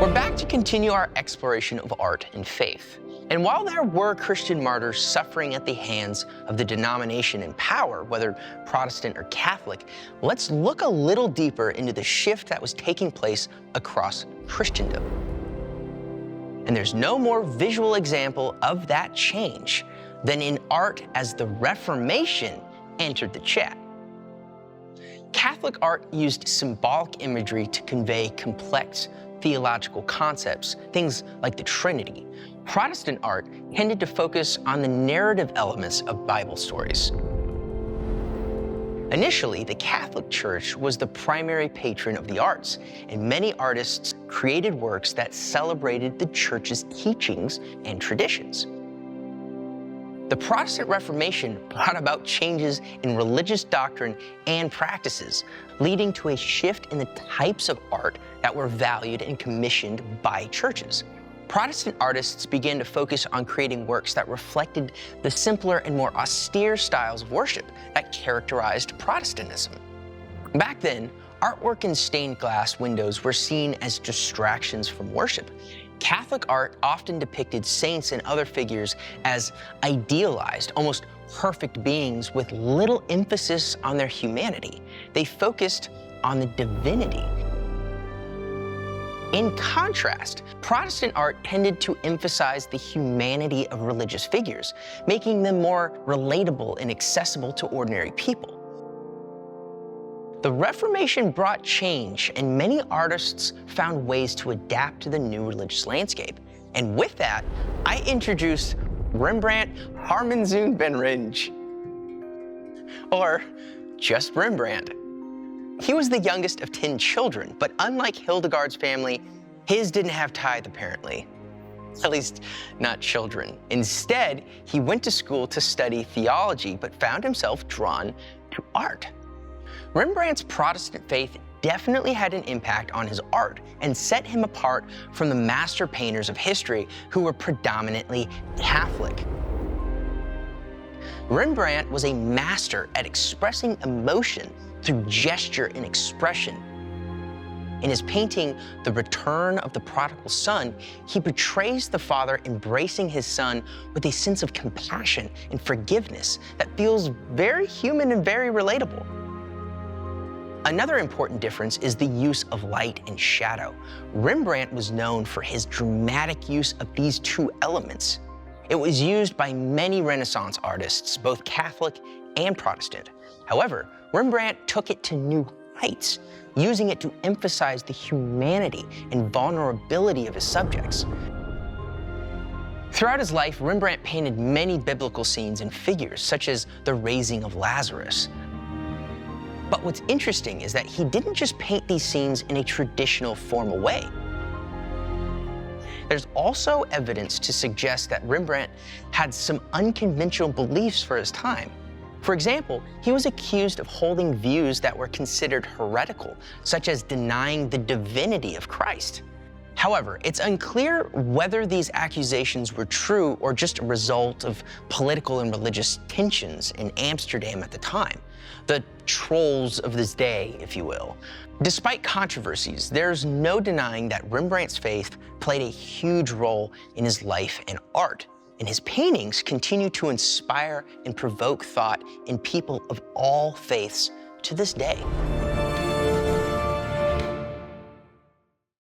We're back to continue our exploration of art and faith. And while there were Christian martyrs suffering at the hands of the denomination in power, whether Protestant or Catholic, let's look a little deeper into the shift that was taking place across Christendom. And there's no more visual example of that change than in art as the Reformation entered the chat. Catholic art used symbolic imagery to convey complex theological concepts, things like the Trinity. Protestant art tended to focus on the narrative elements of Bible stories. Initially, the Catholic Church was the primary patron of the arts, and many artists created works that celebrated the Church's teachings and traditions. The Protestant Reformation brought about changes in religious doctrine and practices, leading to a shift in the types of art that were valued and commissioned by churches. Protestant artists began to focus on creating works that reflected the simpler and more austere styles of worship that characterized Protestantism. Back then, artwork in stained glass windows were seen as distractions from worship. Catholic art often depicted saints and other figures as idealized, almost perfect beings with little emphasis on their humanity. They focused on the divinity. In contrast, Protestant art tended to emphasize the humanity of religious figures, making them more relatable and accessible to ordinary people. The Reformation brought change, and many artists found ways to adapt to the new religious landscape. And with that, I introduce Rembrandt Harmenzoon Ben Ringe, or just Rembrandt. He was the youngest of 10 children, but unlike Hildegard's family, his didn't have tithe, apparently. At least, not children. Instead, he went to school to study theology, but found himself drawn to art. Rembrandt's Protestant faith definitely had an impact on his art and set him apart from the master painters of history who were predominantly Catholic. Rembrandt was a master at expressing emotion through gesture and expression. In his painting, The Return of the Prodigal Son, he portrays the father embracing his son with a sense of compassion and forgiveness that feels very human and very relatable. Another important difference is the use of light and shadow. Rembrandt was known for his dramatic use of these two elements. It was used by many Renaissance artists, both Catholic and Protestant. However, Rembrandt took it to new heights, using it to emphasize the humanity and vulnerability of his subjects. Throughout his life, Rembrandt painted many biblical scenes and figures, such as the raising of Lazarus. But what's interesting is that he didn't just paint these scenes in a traditional formal way. There's also evidence to suggest that Rembrandt had some unconventional beliefs for his time. For example, he was accused of holding views that were considered heretical, such as denying the divinity of Christ. However, it's unclear whether these accusations were true or just a result of political and religious tensions in Amsterdam at the time. The trolls of this day, if you will. Despite controversies, there's no denying that Rembrandt's faith played a huge role in his life and art, and his paintings continue to inspire and provoke thought in people of all faiths to this day.